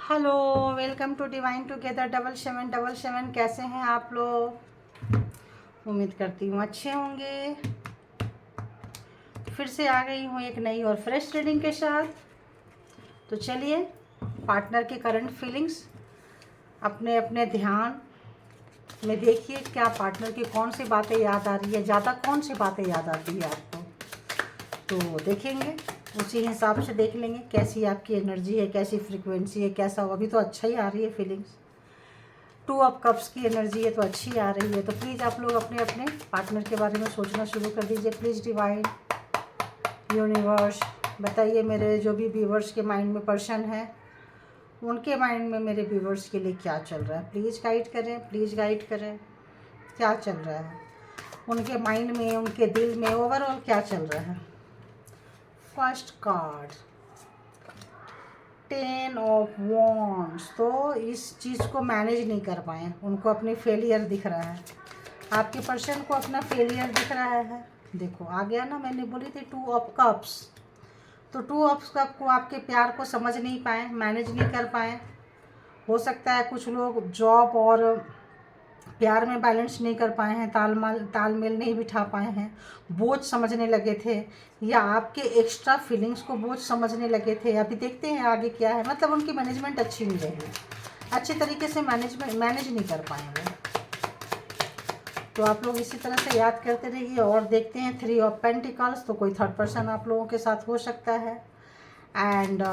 Hello, welcome to divine together 7777। कैसे हैं आप लोग? उम्मीद करती हूँ अच्छे होंगे। फिर से आ गई हूँ एक नई और फ्रेश रीडिंग के साथ। तो चलिए, पार्टनर के करंट फीलिंग्स अपने अपने ध्यान में देखिए। क्या पार्टनर की कौन सी बातें याद आ रही है, ज़्यादा कौन सी बातें याद आती है आपको, तो देखेंगे। उसी हिसाब से देख लेंगे कैसी आपकी एनर्जी है, कैसी फ्रीक्वेंसी है, कैसा हो। अभी तो अच्छा ही आ रही है फीलिंग्स। 2 ऑफ कप्स की एनर्जी है तो अच्छी आ रही है। तो प्लीज़ आप लोग अपने अपने पार्टनर के बारे में सोचना शुरू कर दीजिए। प्लीज़ डिवाइन यूनिवर्स बताइए, मेरे जो भी व्यूवर्स के माइंड में पर्सन है, उनके माइंड में मेरे व्यूवर्स के लिए क्या चल रहा है। प्लीज़ गाइड करें, प्लीज़ गाइड करें। क्या चल रहा है उनके माइंड में, उनके दिल में, ओवरऑल क्या चल रहा है। First card 10 of wands. तो इस चीज़ को मैनेज नहीं कर पाए, उनको अपनी फेलियर दिख रहा है। आपके पर्सन को अपना फेलियर दिख रहा है। देखो आ गया ना, मैंने बोली थी 2 ऑफ कप्स। तो 2 ऑफ कप को आपके प्यार को समझ नहीं पाए, मैनेज नहीं कर पाए। हो सकता है कुछ लोग जॉब और प्यार में बैलेंस नहीं कर पाए हैं, तालमेल नहीं बिठा पाए हैं, बोझ समझने लगे थे, या आपके एक्स्ट्रा फीलिंग्स को बोझ समझने लगे थे। अभी देखते हैं आगे क्या है। मतलब उनकी मैनेजमेंट अच्छी नहीं रही, अच्छे तरीके से मैनेज नहीं कर पाएंगे। तो आप लोग इसी तरह से याद करते रहिए और देखते हैं 3 ऑफ पेंटिकल्स। तो कोई थर्ड पर्सन आप लोगों के साथ हो सकता है। एंड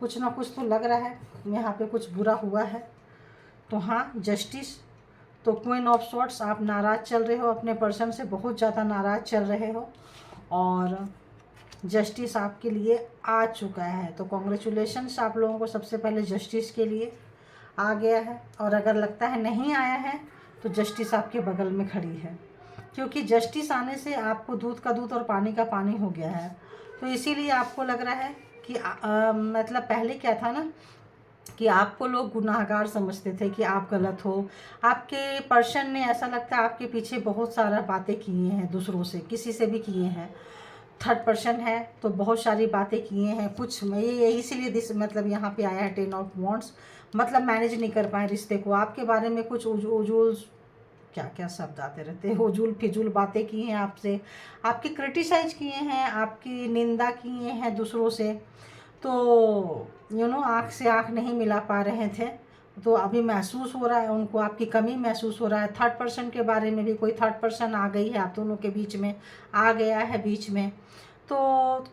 कुछ ना कुछ तो लग रहा है यहाँ पे कुछ बुरा हुआ है। तो हाँ, जस्टिस। तो क्वीन ऑफ सॉर्ट्स, आप नाराज़ चल रहे हो अपने पर्सन से, बहुत ज़्यादा नाराज़ चल रहे हो। और जस्टिस आपके लिए आ चुका है। तो कॉन्ग्रेचुलेशंस आप लोगों को सबसे पहले जस्टिस के लिए आ गया है। और अगर लगता है नहीं आया है तो जस्टिस आपके बगल में खड़ी है, क्योंकि जस्टिस आने से आपको दूध का दूध और पानी का पानी हो गया है। तो इसीलिए आपको लग रहा है कि मतलब पहले क्या था ना, कि आपको लोग गुनाहगार समझते थे कि आप गलत हो। आपके पर्सन ने, ऐसा लगता है आपके पीछे बहुत सारा बातें किए हैं, दूसरों से, किसी से भी किए हैं। थर्ड पर्सन है तो बहुत सारी बातें किए हैं। कुछ ये इसीलिए दिस मतलब यहाँ पे आया है 10 ऑफ वॉन्ड्स। मतलब मैनेज नहीं कर पाए रिश्ते को। आपके बारे में कुछ उजूल, क्या क्या शब्द आते रहते हैं, उजूल फिजूल बातें की हैं आपसे, आपकी क्रिटिसाइज किए हैं, आपकी निंदा किए हैं दूसरों से। तो आँख से आँख नहीं मिला पा रहे थे। तो अभी महसूस हो रहा है उनको, आपकी कमी महसूस हो रहा है। थर्ड पर्सन के बारे में भी कोई थर्ड पर्सन आ गई है, आप दोनों के बीच में आ गया है बीच में। तो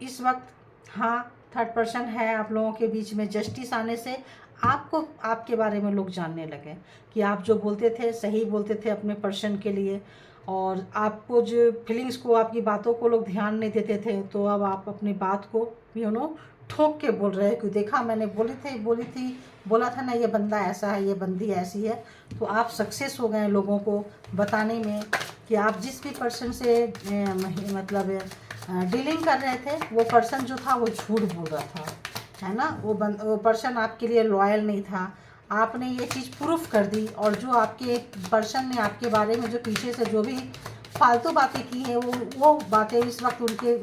इस वक्त हाँ, थर्ड पर्सन है आप लोगों के बीच में। जस्टिस आने से आपको, आपके बारे में लोग जानने लगे कि आप जो बोलते थे सही बोलते थे अपने पर्सन के लिए। और आपको जो फीलिंग्स को, आपकी बातों को लोग ध्यान नहीं देते थे, तो अब आप अपनी बात को ठोक के बोल रहे हैं कि देखा मैंने बोला था ना, ये बंदा ऐसा है, ये बंदी ऐसी है। तो आप सक्सेस हो गए लोगों को बताने में कि आप जिस भी पर्सन से मतलब डीलिंग कर रहे थे, वो पर्सन जो था वो झूठ बोल रहा था, है ना। वो पर्सन आपके लिए लॉयल नहीं था। आपने ये चीज़ प्रूफ कर दी। और जो आपके पर्सन ने आपके बारे में जो पीछे से जो भी फालतू बातें की हैं, वो बातें इस वक्त उनके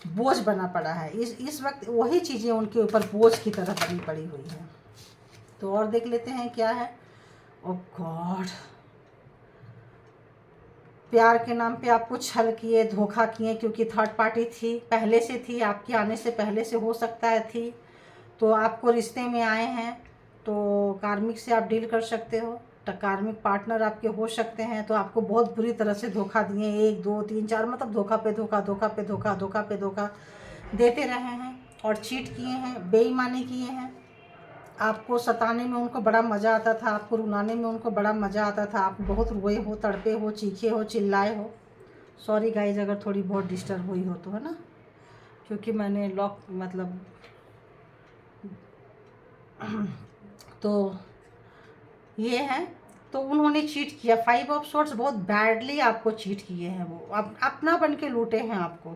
बोझ बना पड़ा है। इस वक्त वही चीज़ें उनके ऊपर बोझ की तरह बनी पड़ी हुई हैं। तो और देख लेते हैं क्या है। ओह गॉड, प्यार के नाम पे आपको छल किए, धोखा किए, क्योंकि थर्ड पार्टी थी, पहले से थी, आपके आने से पहले से हो सकता है थी। तो आपको रिश्ते में आए हैं तो कार्मिक से आप डील कर सकते हो। तो कार्मिक पार्टनर आपके हो सकते हैं। तो आपको बहुत बुरी तरह से धोखा दिए, 1 2 3 4, मतलब धोखा पे धोखा, धोखा पे धोखा, धोखा पे धोखा देते रहे हैं और चीट किए हैं, बेईमानी किए हैं। आपको सताने में उनको बड़ा मज़ा आता था, आपको रुलाने में उनको बड़ा मज़ा आता था। आप बहुत रोए हो, तड़पे हो, चीखे हो, चिल्लाए हो। सॉरी गाइज अगर थोड़ी बहुत डिस्टर्ब हुई हो तो, है ना, क्योंकि मैंने लॉक मतलब तो ये है। तो उन्होंने चीट किया। 5 ऑफ सोर्ट्स बहुत बैडली आपको चीट किए हैं। वो अपना बन के लूटे हैं आपको।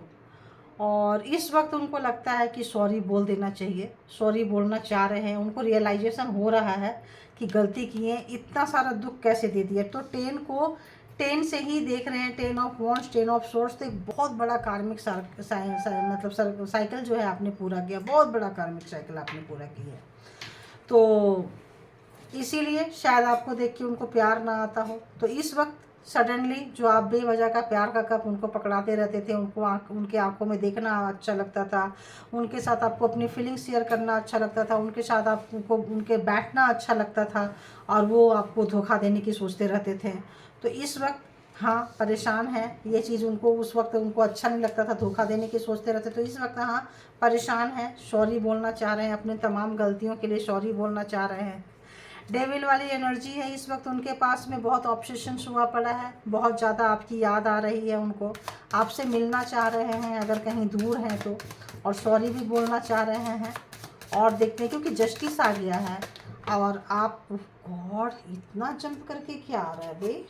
और इस वक्त उनको लगता है कि सॉरी बोल देना चाहिए, सॉरी बोलना चाह रहे हैं। उनको रियलाइजेशन हो रहा है कि गलती की है, इतना सारा दुख कैसे दे दिया। तो 10 से ही देख रहे हैं, 10 ऑफ वॉन्ड्स, 10 ऑफ सोर्स, तो एक बहुत बड़ा कार्मिक मतलब साइकिल जो है आपने पूरा किया, बहुत बड़ा कार्मिक साइकिल आपने पूरा किया है। तो इसीलिए शायद आपको देख के उनको प्यार ना आता हो। तो इस वक्त सडनली जो आप बेवजह का प्यार का कप उनको पकड़ाते रहते थे, उनके आंखों में देखना अच्छा लगता था, उनके साथ आपको अपनी फीलिंग्स शेयर करना अच्छा लगता था, उनके साथ आपको उनके बैठना अच्छा लगता था, और वो आपको धोखा देने की सोचते रहते थे। तो इस वक्त हाँ परेशान है ये चीज़, उनको उस वक्त उनको अच्छा नहीं लगता था, धोखा देने की सोचते रहते। तो इस वक्त हाँ परेशान है, सॉरी बोलना चाह रहे हैं, अपने तमाम गलतियों के लिए सॉरी बोलना चाह रहे हैं। डेविल वाली एनर्जी है इस वक्त उनके पास में, बहुत ऑब्सेशन हुआ पड़ा है, बहुत ज़्यादा आपकी याद आ रही है उनको, आपसे मिलना चाह रहे हैं अगर कहीं दूर हैं तो, और सॉरी भी बोलना चाह रहे हैं। और देखते हैं क्योंकि जस्टिस आ गया है, और आप गॉड इतना जंप करके क्या आ रहा है भाई,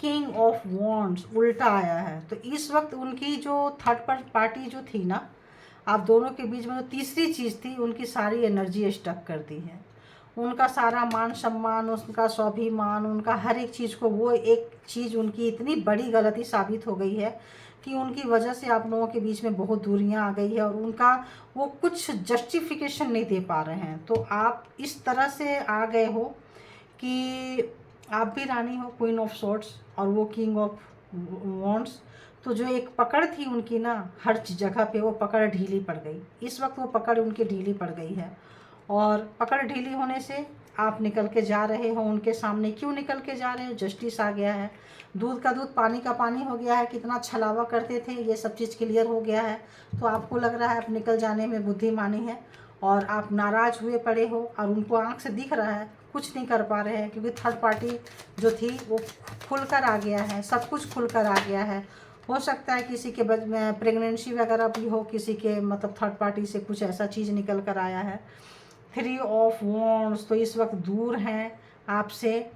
किंग ऑफ वॉन्ड्स उल्टा आया है। तो इस वक्त उनकी जो थर्ड पार्टी जो थी ना, आप दोनों के बीच में जो तीसरी चीज़ थी, उनकी सारी एनर्जी स्टक कर दी है, उनका सारा मान सम्मान, उनका स्वाभिमान, उनका हर एक चीज़ को, वो एक चीज़ उनकी इतनी बड़ी गलती साबित हो गई है कि उनकी वजह से आप लोगों के बीच में बहुत दूरियां आ गई है, और उनका वो कुछ जस्टिफिकेशन नहीं दे पा रहे हैं। तो आप इस तरह से आ गए हो कि आप भी रानी हो, क्वीन ऑफ सॉर्ड्स, और वो किंग ऑफ वॉन्ड्स। तो जो एक पकड़ थी उनकी ना हर जगह पे, वो पकड़ ढीली पड़ गई। इस वक्त वो पकड़ उनकी ढीली पड़ गई है, और पकड़ ढीली होने से आप निकल के जा रहे हो उनके सामने। क्यों निकल के जा रहे हो? जस्टिस आ गया है, दूध का दूध पानी का पानी हो गया है, कितना छलावा करते थे ये सब चीज़ क्लियर हो गया है। तो आपको लग रहा है आप निकल जाने में बुद्धिमानी है, और आप नाराज़ हुए पड़े हो, और उनको आंख से दिख रहा है कुछ नहीं कर पा रहे हैं, क्योंकि थर्ड पार्टी जो थी वो खुलकर आ गया है, सब कुछ खुलकर आ गया है। हो सकता है किसी के प्रेगनेंसी वगैरह भी हो, किसी के मतलब थर्ड पार्टी से कुछ ऐसा चीज़ निकल कर आया है। 3 ऑफ वॉन्ड्स, तो इस वक्त दूर हैं आपसे,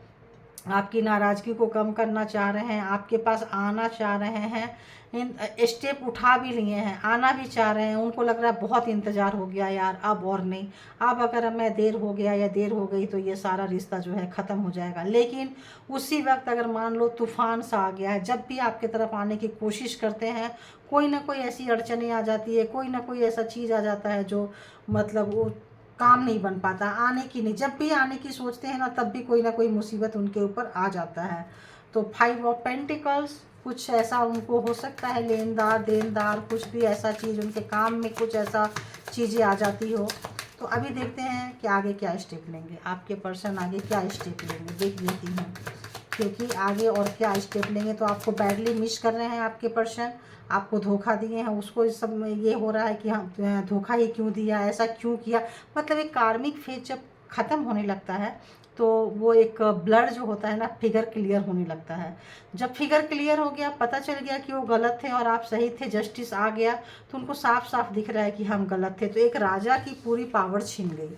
आपकी नाराज़गी को कम करना चाह रहे हैं, आपके पास आना चाह रहे हैं, इन स्टेप उठा भी लिए हैं, आना भी चाह रहे हैं। उनको लग रहा है बहुत इंतज़ार हो गया यार, अब और नहीं, अब अगर मैं देर हो गया या देर हो गई तो ये सारा रिश्ता जो है ख़त्म हो जाएगा। लेकिन उसी वक्त अगर मान लो तूफ़ान सा आ गया है, जब भी आपके तरफ आने की कोशिश करते हैं कोई ना कोई ऐसी अड़चनें आ जाती है, कोई ना कोई ऐसा चीज़ आ जाता है जो मतलब वो काम नहीं बन पाता, आने की नहीं, जब भी आने की सोचते हैं ना तब भी कोई ना कोई मुसीबत उनके ऊपर आ जाता है। तो 5 ऑफ पेंटिकल्स, कुछ ऐसा उनको हो सकता है, लेनदार देनदार, कुछ भी ऐसा चीज़ उनके काम में कुछ ऐसा चीज़ें आ जाती हो। तो अभी देखते हैं कि आगे क्या स्टेप लेंगे, आपके पर्सन आगे क्या स्टेप लेंगे, देख लेती हूँ, क्योंकि आगे और क्या स्टेप लेंगे। तो आपको बैडली मिस कर रहे हैं आपके पर्सन, आपको धोखा दिए हैं, उसको इस सब में ये हो रहा है कि हाँ धोखा ये क्यों दिया, ऐसा क्यों किया। मतलब एक कार्मिक फेज जब ख़त्म होने लगता है तो वो एक ब्लर जो होता है ना, फिगर क्लियर होने लगता है। जब फिगर क्लियर हो गया, पता चल गया कि वो गलत थे और आप सही थे, जस्टिस आ गया, तो उनको साफ साफ दिख रहा है कि हम गलत थे। तो एक राजा की पूरी पावर छीन गई,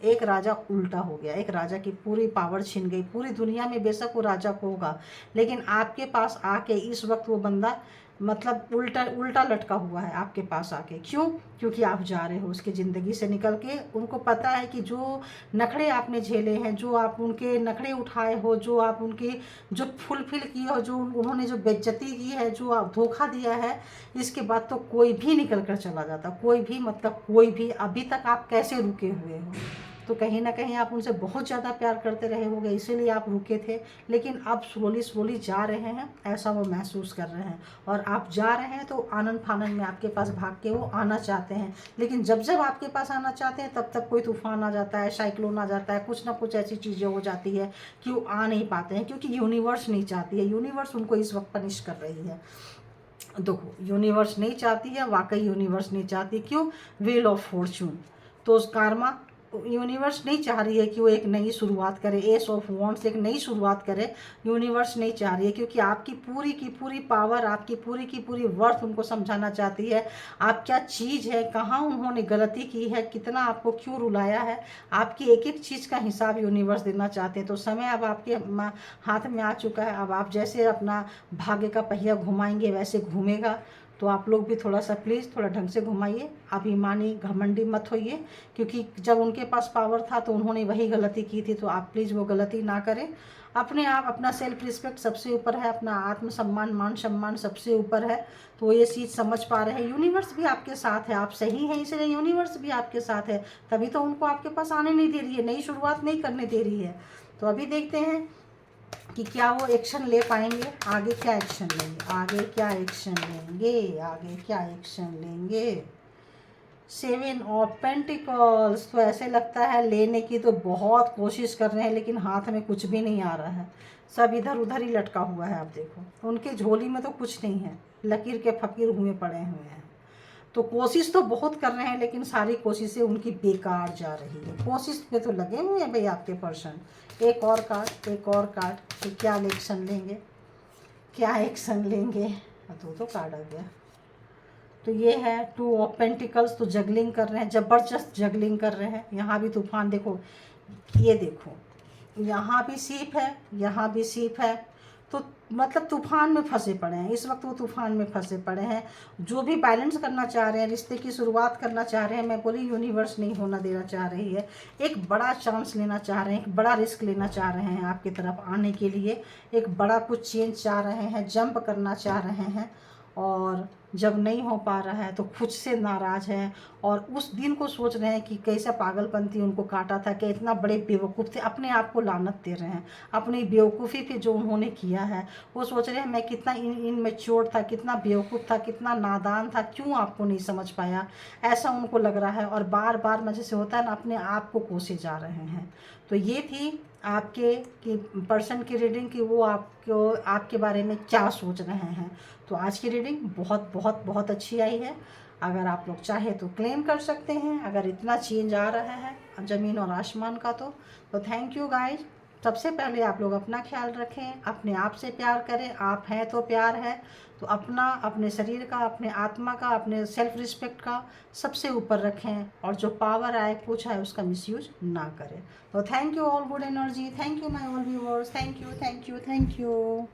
एक राजा उल्टा हो गया, एक राजा की पूरी पावर छीन गई। पूरी दुनिया में बेशक वो राजा होगा, लेकिन आपके पास आके इस वक्त वो बंदा मतलब उल्टा उल्टा लटका हुआ है आपके पास आके। क्यों? क्योंकि आप जा रहे हो उसकी ज़िंदगी से निकल के। उनको पता है कि जो नखड़े आपने झेले हैं, जो आप उनके नखड़े उठाए हो, जो आप उनके जो फुलफिल किए हो, जो उन्होंने जो बेइज्जती की है, जो आप धोखा दिया है, इसके बाद तो कोई भी निकल कर चला जाता, कोई भी, मतलब कोई भी। अभी तक आप कैसे रुके हुए हो? तो कहीं ना कहीं आप उनसे बहुत ज़्यादा प्यार करते रहे होंगे, इसीलिए आप रुके थे। लेकिन अब स्लोली स्लोली जा रहे हैं, ऐसा वो महसूस कर रहे हैं। और आप जा रहे हैं तो आनंद फानंद में आपके पास भाग के वो आना चाहते हैं। लेकिन जब जब आपके पास आना चाहते हैं तब तक कोई तूफान आ जाता है, साइक्लोन आ जाता है, कुछ ना कुछ ऐसी चीज़ें हो जाती है कि वो आ नहीं पाते हैं, क्योंकि यूनिवर्स नहीं चाहती है। यूनिवर्स उनको इस वक्त पनिश कर रही है। देखो, यूनिवर्स नहीं चाहती है, वाकई यूनिवर्स नहीं चाहती। क्यों? Wheel of Fortune. तो उस कार्मा यूनिवर्स नहीं चाह रही है कि वो एक नई शुरुआत करे, एस ऑफ वॉन्ड्स एक नई शुरुआत करे, यूनिवर्स नहीं चाह रही है। क्योंकि आपकी पूरी की पूरी पावर, आपकी पूरी की पूरी वर्थ उनको समझाना चाहती है। आप क्या चीज़ है, कहाँ उन्होंने गलती की है, कितना आपको क्यों रुलाया है, आपकी एक एक चीज़ का हिसाब यूनिवर्स देना चाहते हैं। तो समय अब आपके हाथ में आ चुका है। अब आप जैसे अपना भाग्य का पहिया घुमाएंगे वैसे घूमेगा। तो आप लोग भी थोड़ा सा प्लीज़ थोड़ा ढंग से घुमाइए, अभिमानी घमंडी मत होइए। क्योंकि जब उनके पास पावर था तो उन्होंने वही गलती की थी, तो आप प्लीज़ वो गलती ना करें। अपने आप, अपना सेल्फ रिस्पेक्ट सबसे ऊपर है, अपना आत्मसम्मान, मान सम्मान सबसे ऊपर है। तो वो ये चीज़ समझ पा रहे हैं। यूनिवर्स भी आपके साथ है, आप सही हैं इसलिए यूनिवर्स भी आपके साथ है, तभी तो उनको आपके पास आने नहीं दे रही है, नई शुरुआत नहीं करने दे रही है। तो अभी देखते हैं कि क्या वो एक्शन ले पाएंगे, आगे क्या एक्शन लेंगे, आगे क्या एक्शन लेंगे, आगे क्या एक्शन लेंगे। 7 ऑफ पेंटिकल्स, तो ऐसे लगता है लेने की तो बहुत कोशिश कर रहे हैं, लेकिन हाथ में कुछ भी नहीं आ रहा है, सब इधर उधर ही लटका हुआ है। आप देखो उनके झोली में तो कुछ नहीं है, लकीर के फकीर हुए पड़े हुए हैं। तो कोशिश तो बहुत कर रहे हैं, लेकिन सारी कोशिशें उनकी बेकार जा रही है। कोशिश पे तो लगे हुए हैं भाई आपके पर्सन। एक और कार्ड, एक और कार्ड, तो क्या एक्शन लेंगे, क्या एक्शन लेंगे। तो कार्ड आ गया। तो ये है 2 ऑफ पेंटिकल्स, तो जगलिंग कर रहे हैं, ज़बरदस्त जगलिंग कर रहे हैं। यहाँ भी तूफान देखो, ये देखो, यहाँ भी सीप है, यहाँ भी सीप है। तो मतलब तूफान में फंसे पड़े हैं इस वक्त, वो तूफान में फंसे पड़े हैं। जो भी बैलेंस करना चाह रहे हैं, रिश्ते की शुरुआत करना चाह रहे हैं, मैं बोली यूनिवर्स नहीं होना देना चाह रही है। एक बड़ा चांस लेना चाह रहे हैं, एक बड़ा रिस्क लेना चाह रहे हैं आपकी तरफ आने के लिए, एक बड़ा कुछ चेंज चाह रहे हैं, जंप करना चाह रहे हैं। और जब नहीं हो पा रहा है तो खुद से नाराज़ हैं, और उस दिन को सोच रहे हैं कि कैसा पागलपंती उनको काटा था, कि इतना बड़े बेवकूफ़ थे, अपने आप को लानत दे रहे हैं अपनी बेवकूफ़ी पे जो उन्होंने किया है। वो सोच रहे हैं मैं कितना इनमेच्योर था, कितना बेवकूफ़ था, कितना नादान था, क्यों आपको नहीं समझ पाया, ऐसा उनको लग रहा है। और बार बार मजे से होता है ना, अपने आप को कोसे जा रहे हैं। तो ये थी आपके कि पर्सन की रीडिंग, कि वो आपको आपके बारे में क्या सोच रहे हैं। तो आज की रीडिंग बहुत बहुत बहुत अच्छी आई है। अगर आप लोग चाहे तो क्लेम कर सकते हैं, अगर इतना चेंज आ रहा है ज़मीन और आसमान का। तो थैंक यू गाइज। सबसे पहले आप लोग अपना ख्याल रखें, अपने आप से प्यार करें, आप हैं तो प्यार है। तो अपना, अपने शरीर का, अपने आत्मा का, अपने सेल्फ रिस्पेक्ट का सबसे ऊपर रखें, और जो पावर आए कुछ है उसका मिसयूज ना करें। तो thank you all good energy, thank you my all viewers, thank you, thank you, thank you.